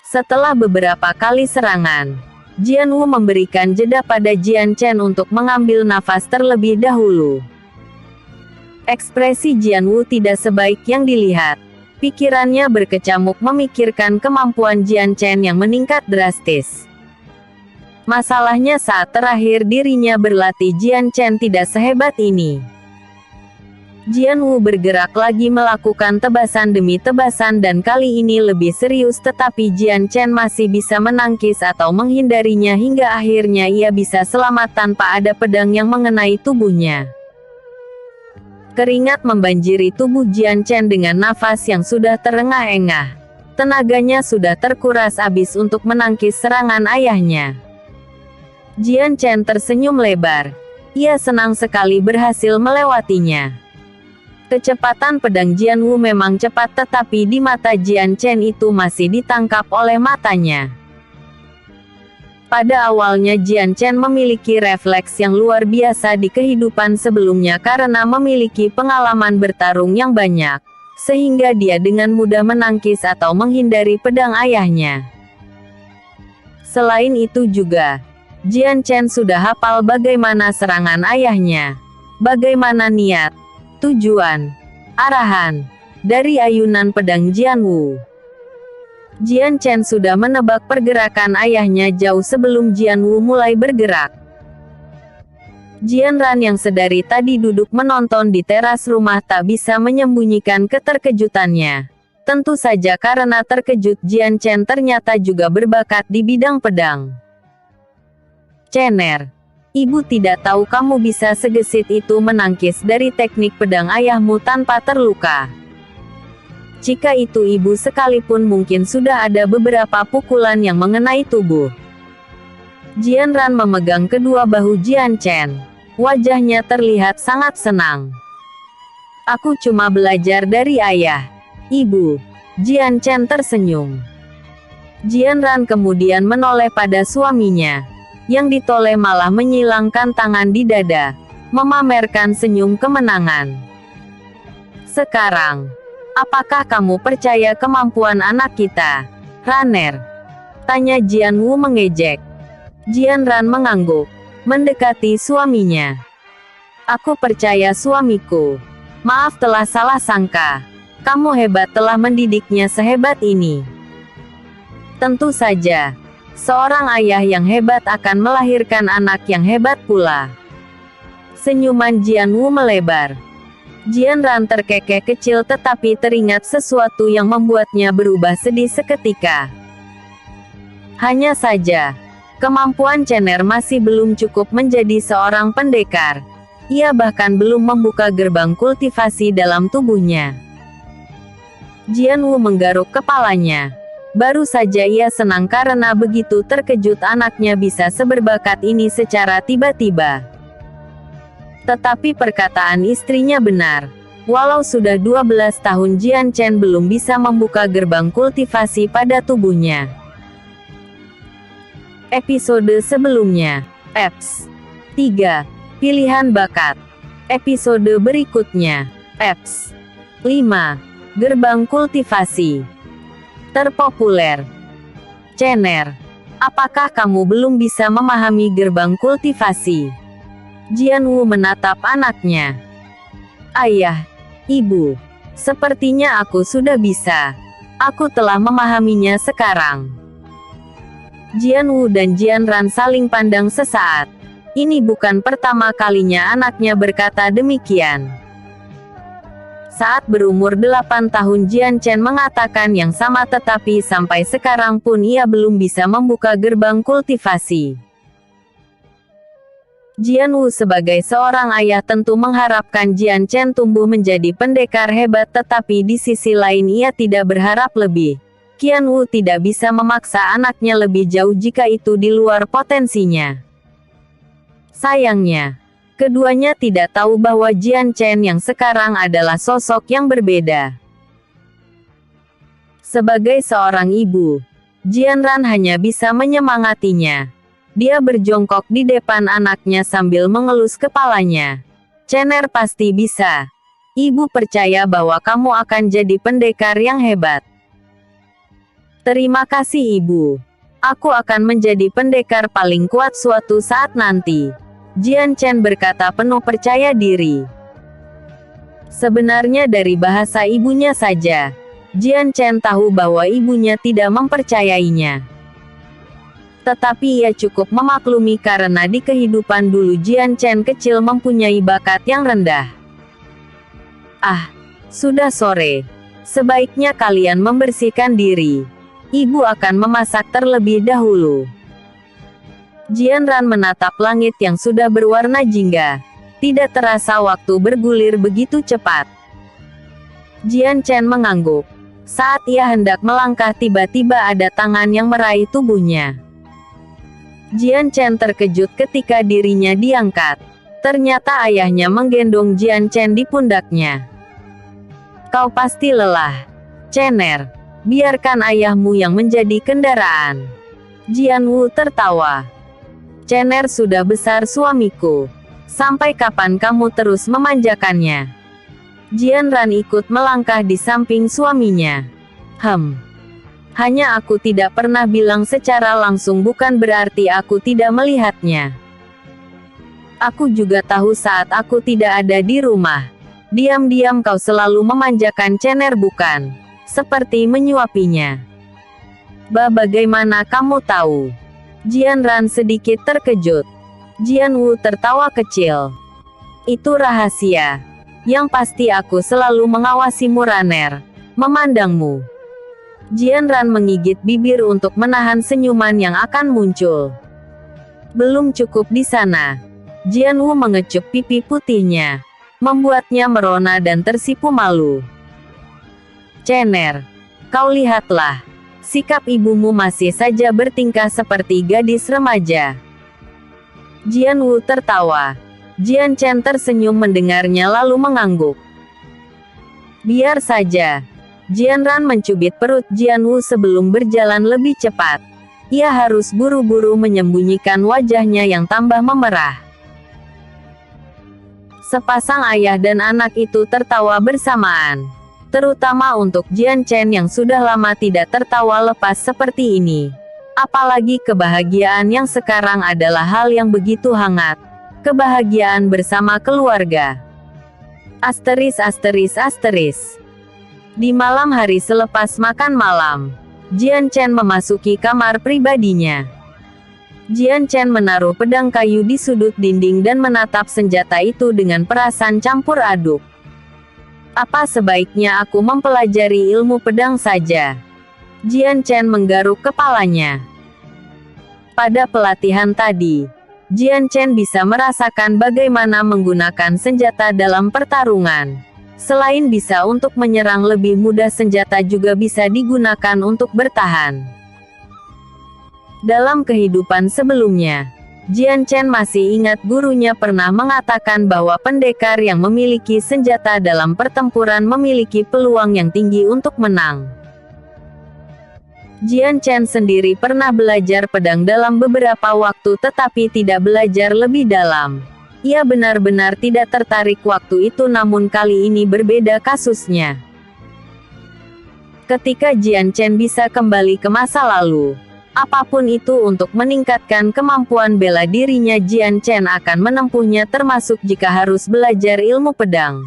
Setelah beberapa kali serangan, Jian Wu memberikan jeda pada Jian Chen untuk mengambil nafas terlebih dahulu. Ekspresi Jian Wu tidak sebaik yang dilihat. Pikirannya berkecamuk memikirkan kemampuan Jian Chen yang meningkat drastis. Masalahnya saat terakhir dirinya berlatih Jian Chen tidak sehebat ini. Jian Wu bergerak lagi melakukan tebasan demi tebasan dan kali ini lebih serius, tetapi Jian Chen masih bisa menangkis atau menghindarinya hingga akhirnya ia bisa selamat tanpa ada pedang yang mengenai tubuhnya. Keringat membanjiri tubuh Jian Chen dengan nafas yang sudah terengah-engah. Tenaganya sudah terkuras habis untuk menangkis serangan ayahnya. Jian Chen tersenyum lebar. Ia senang sekali berhasil melewatinya. Kecepatan pedang Jian Wu memang cepat, tetapi di mata Jian Chen itu masih ditangkap oleh matanya. Pada awalnya Jian Chen memiliki refleks yang luar biasa di kehidupan sebelumnya karena memiliki pengalaman bertarung yang banyak, sehingga dia dengan mudah menangkis atau menghindari pedang ayahnya. Selain itu juga, Jian Chen sudah hafal bagaimana serangan ayahnya, bagaimana niat, tujuan, arahan dari ayunan pedang Jian Wu. Jian Chen sudah menebak pergerakan ayahnya jauh sebelum Jian Wu mulai bergerak. Jian Ran yang sedari tadi duduk menonton di teras rumah tak bisa menyembunyikan keterkejutannya. Tentu saja karena terkejut Jian Chen ternyata juga berbakat di bidang pedang. Cener, ibu tidak tahu kamu bisa segesit itu menangkis dari teknik pedang ayahmu tanpa terluka. Jika itu ibu sekalipun mungkin sudah ada beberapa pukulan yang mengenai tubuh. Jianran memegang kedua bahu Jian Chen. Wajahnya terlihat sangat senang. Aku cuma belajar dari ayah. Ibu. Jian Chen tersenyum. Jianran kemudian menoleh pada suaminya. Yang ditoleh malah menyilangkan tangan di dada, memamerkan senyum kemenangan. Sekarang, apakah kamu percaya kemampuan anak kita, Raner? Tanya Jian Wu mengejek. Jianran mengangguk, mendekati suaminya. Aku percaya suamiku. Maaf telah salah sangka. Kamu hebat telah mendidiknya sehebat ini. Tentu saja. Seorang ayah yang hebat akan melahirkan anak yang hebat pula. Senyuman Jian Wu melebar. Jianran terkekeh kecil tetapi teringat sesuatu yang membuatnya berubah sedih seketika. Hanya saja, kemampuan Cener masih belum cukup menjadi seorang pendekar. Ia bahkan belum membuka gerbang kultivasi dalam tubuhnya. Jian Wu menggaruk kepalanya. Baru saja ia senang karena begitu terkejut anaknya bisa seberbakat ini secara tiba-tiba. Tetapi perkataan istrinya benar. Walau sudah 12 tahun Jian Chen belum bisa membuka gerbang kultivasi pada tubuhnya. Episode sebelumnya. Eps. 3. Pilihan bakat. Episode berikutnya. Eps. 5. Gerbang kultivasi. Terpopuler. Cener, apakah kamu belum bisa memahami gerbang kultivasi? Jian Wu menatap anaknya. Ayah, ibu, sepertinya aku sudah bisa. Aku telah memahaminya sekarang. Jian Wu dan Jianran saling pandang sesaat. Ini bukan pertama kalinya anaknya berkata demikian. Saat berumur 8 tahun Jian Chen mengatakan yang sama tetapi sampai sekarang pun ia belum bisa membuka gerbang kultivasi. Jian Wu sebagai seorang ayah tentu mengharapkan Jian Chen tumbuh menjadi pendekar hebat tetapi di sisi lain ia tidak berharap lebih. Qian Wu tidak bisa memaksa anaknya lebih jauh jika itu di luar potensinya. Sayangnya, keduanya tidak tahu bahwa Jian Chen yang sekarang adalah sosok yang berbeda. Sebagai seorang ibu, Jianran hanya bisa menyemangatinya. Dia berjongkok di depan anaknya sambil mengelus kepalanya. Cener pasti bisa. Ibu percaya bahwa kamu akan jadi pendekar yang hebat. Terima kasih ibu. Aku akan menjadi pendekar paling kuat suatu saat nanti. Jian Chen berkata penuh percaya diri. Sebenarnya dari bahasa ibunya saja, Jian Chen tahu bahwa ibunya tidak mempercayainya. Tetapi ia cukup memaklumi karena di kehidupan dulu Jian Chen kecil mempunyai bakat yang rendah. Ah, sudah sore. Sebaiknya kalian membersihkan diri. Ibu akan memasak terlebih dahulu. Jianran menatap langit yang sudah berwarna jingga. Tidak terasa waktu bergulir begitu cepat. Jian Chen mengangguk. Saat ia hendak melangkah tiba-tiba ada tangan yang meraih tubuhnya. Jian Chen terkejut ketika dirinya diangkat. Ternyata ayahnya menggendong Jian Chen di pundaknya. Kau pasti lelah. Cener, biarkan ayahmu yang menjadi kendaraan. Jian Wu tertawa. Cener sudah besar suamiku. Sampai kapan kamu terus memanjakannya? Jianran ikut melangkah di samping suaminya. Hanya aku tidak pernah bilang secara langsung bukan berarti aku tidak melihatnya. Aku juga tahu saat aku tidak ada di rumah. Diam-diam kau selalu memanjakan Cener bukan? Seperti menyuapinya. Bagaimana kamu tahu? Jianran sedikit terkejut. Jian Wu tertawa kecil. Itu rahasia. Yang pasti aku selalu mengawasimu Raner. Memandangmu. Jianran menggigit bibir untuk menahan senyuman yang akan muncul. Belum cukup di sana. Jian Wu mengecup pipi putihnya. Membuatnya merona dan tersipu malu. Cener, kau lihatlah. Sikap ibumu masih saja bertingkah seperti gadis remaja. Jian Wu tertawa. Jian Chen tersenyum mendengarnya lalu mengangguk. Biar saja. Jian Ran mencubit perut Jian Wu sebelum berjalan lebih cepat. Ia harus buru-buru menyembunyikan wajahnya yang tambah memerah. Sepasang ayah dan anak itu tertawa bersamaan. Terutama untuk Jian Chen yang sudah lama tidak tertawa lepas seperti ini. Apalagi kebahagiaan yang sekarang adalah hal yang begitu hangat. Kebahagiaan bersama keluarga. Asteris. Di malam hari selepas makan malam, Jian Chen memasuki kamar pribadinya. Jian Chen menaruh pedang kayu di sudut dinding dan menatap senjata itu dengan perasaan campur aduk. Apa sebaiknya aku mempelajari ilmu pedang saja? Jian Chen menggaruk kepalanya. Pada pelatihan tadi, Jian Chen bisa merasakan bagaimana menggunakan senjata dalam pertarungan. Selain bisa untuk menyerang lebih mudah, senjata juga bisa digunakan untuk bertahan. Dalam kehidupan sebelumnya, Jian Chen masih ingat gurunya pernah mengatakan bahwa pendekar yang memiliki senjata dalam pertempuran memiliki peluang yang tinggi untuk menang. Jian Chen sendiri pernah belajar pedang dalam beberapa waktu tetapi tidak belajar lebih dalam. Ia benar-benar tidak tertarik waktu itu, namun kali ini berbeda kasusnya. Ketika Jian Chen bisa kembali ke masa lalu, apapun itu untuk meningkatkan kemampuan bela dirinya, Jian Chen akan menempuhnya, termasuk jika harus belajar ilmu pedang.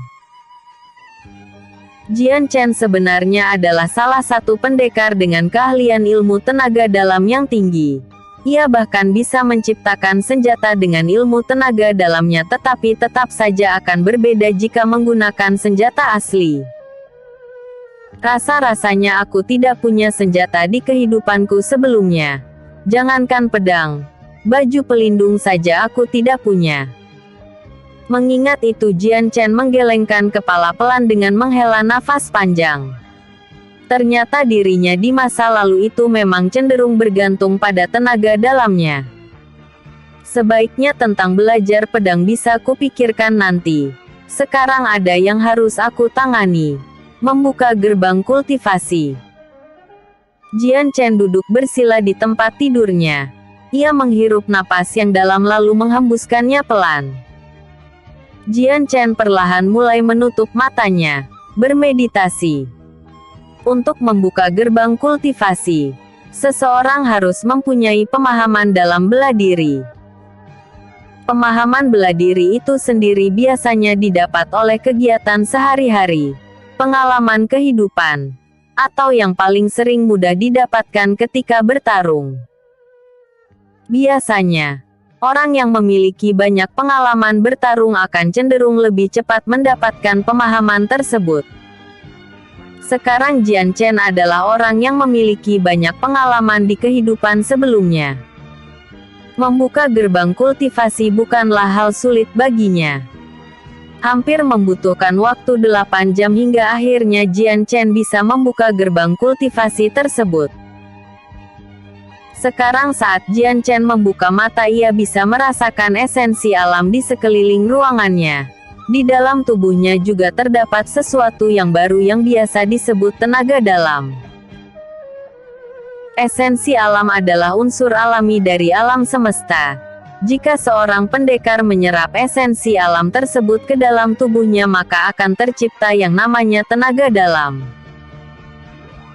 Jian Chen sebenarnya adalah salah satu pendekar dengan keahlian ilmu tenaga dalam yang tinggi. Ia bahkan bisa menciptakan senjata dengan ilmu tenaga dalamnya, tetapi tetap saja akan berbeda jika menggunakan senjata asli. Rasa-rasanya aku tidak punya senjata di kehidupanku sebelumnya. Jangankan pedang, baju pelindung saja aku tidak punya. Mengingat itu, Jian Chen menggelengkan kepala pelan dengan menghela nafas panjang. Ternyata dirinya di masa lalu itu memang cenderung bergantung pada tenaga dalamnya. Sebaiknya tentang belajar pedang bisa kupikirkan nanti. Sekarang ada yang harus aku tangani. Membuka gerbang kultivasi. Jian Chen duduk bersila di tempat tidurnya. Ia menghirup napas yang dalam lalu menghembuskannya pelan. Jian Chen perlahan mulai menutup matanya, bermeditasi. Untuk membuka gerbang kultivasi, seseorang harus mempunyai pemahaman dalam bela diri. Pemahaman bela diri itu sendiri biasanya didapat oleh kegiatan sehari-hari, pengalaman kehidupan, atau yang paling sering mudah didapatkan ketika bertarung. Biasanya, orang yang memiliki banyak pengalaman bertarung akan cenderung lebih cepat mendapatkan pemahaman tersebut. Sekarang Jian Chen adalah orang yang memiliki banyak pengalaman di kehidupan sebelumnya. Membuka gerbang kultivasi bukanlah hal sulit baginya. Hampir membutuhkan waktu 8 jam hingga akhirnya Jian Chen bisa membuka gerbang kultivasi tersebut. Sekarang saat Jian Chen membuka mata, ia bisa merasakan esensi alam di sekeliling ruangannya. Di dalam tubuhnya juga terdapat sesuatu yang baru yang biasa disebut tenaga dalam. Esensi alam adalah unsur alami dari alam semesta. Jika seorang pendekar menyerap esensi alam tersebut ke dalam tubuhnya, maka akan tercipta yang namanya tenaga dalam.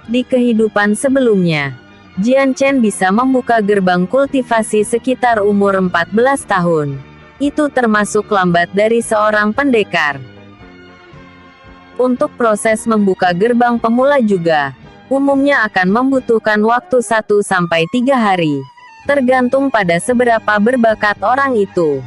Di kehidupan sebelumnya, Jian Chen bisa membuka gerbang kultivasi sekitar umur 14 tahun. Itu termasuk lambat dari seorang pendekar. Untuk proses membuka gerbang pemula juga, umumnya akan membutuhkan waktu 1-3 hari. Tergantung pada seberapa berbakat orang itu.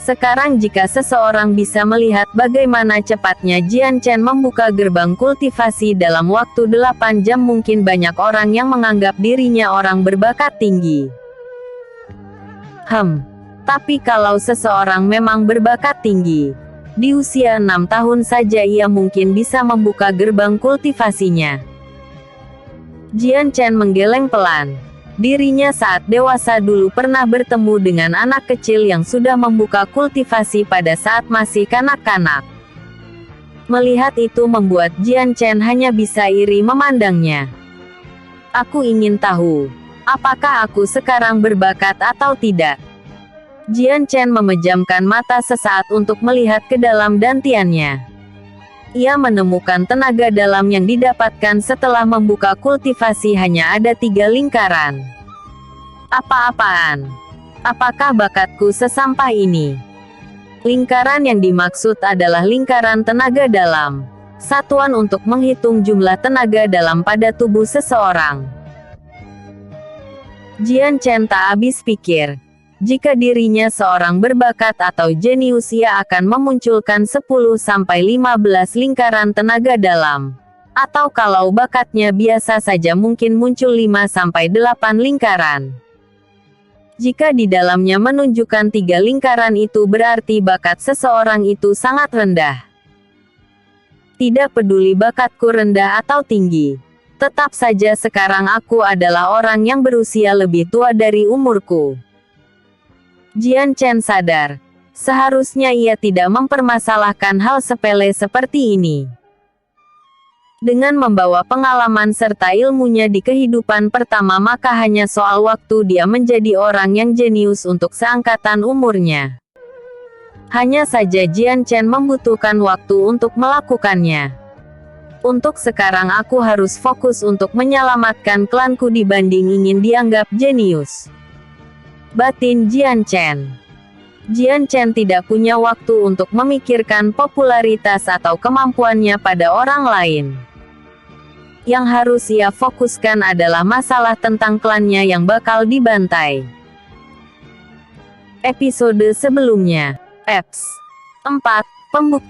Sekarang jika seseorang bisa melihat bagaimana cepatnya Jian Chen membuka gerbang kultivasi dalam waktu 8 jam, mungkin banyak orang yang menganggap dirinya orang berbakat tinggi. Tapi kalau seseorang memang berbakat tinggi, di usia 6 tahun saja ia mungkin bisa membuka gerbang kultivasinya. Jian Chen menggeleng pelan. Dirinya saat dewasa dulu pernah bertemu dengan anak kecil yang sudah membuka kultivasi pada saat masih kanak-kanak. Melihat itu membuat Jian Chen hanya bisa iri memandangnya. Aku ingin tahu, apakah aku sekarang berbakat atau tidak? Jian Chen memejamkan mata sesaat untuk melihat ke dalam dantiannya. Ia menemukan tenaga dalam yang didapatkan setelah membuka kultivasi hanya ada 3 lingkaran. Apa-apaan? Apakah bakatku sesampah ini? Lingkaran yang dimaksud adalah lingkaran tenaga dalam, satuan untuk menghitung jumlah tenaga dalam pada tubuh seseorang. Jian Chen tak habis pikir. Jika dirinya seorang berbakat atau jenius, ia akan memunculkan 10-15 lingkaran tenaga dalam. Atau kalau bakatnya biasa saja mungkin muncul 5-8 lingkaran. Jika di dalamnya menunjukkan 3 lingkaran itu berarti bakat seseorang itu sangat rendah. Tidak peduli bakatku rendah atau tinggi. Tetap saja sekarang aku adalah orang yang berusia lebih tua dari umurku. Jian Chen sadar, seharusnya ia tidak mempermasalahkan hal sepele seperti ini. Dengan membawa pengalaman serta ilmunya di kehidupan pertama, maka hanya soal waktu dia menjadi orang yang jenius untuk seangkatan umurnya. Hanya saja Jian Chen membutuhkan waktu untuk melakukannya. Untuk sekarang aku harus fokus untuk menyelamatkan klanku dibanding ingin dianggap jenius. Batin Jian Chen. Jian Chen tidak punya waktu untuk memikirkan popularitas atau kemampuannya pada orang lain. Yang harus ia fokuskan adalah masalah tentang klannya yang bakal dibantai. Episode sebelumnya, Eps 4, Pembuktian.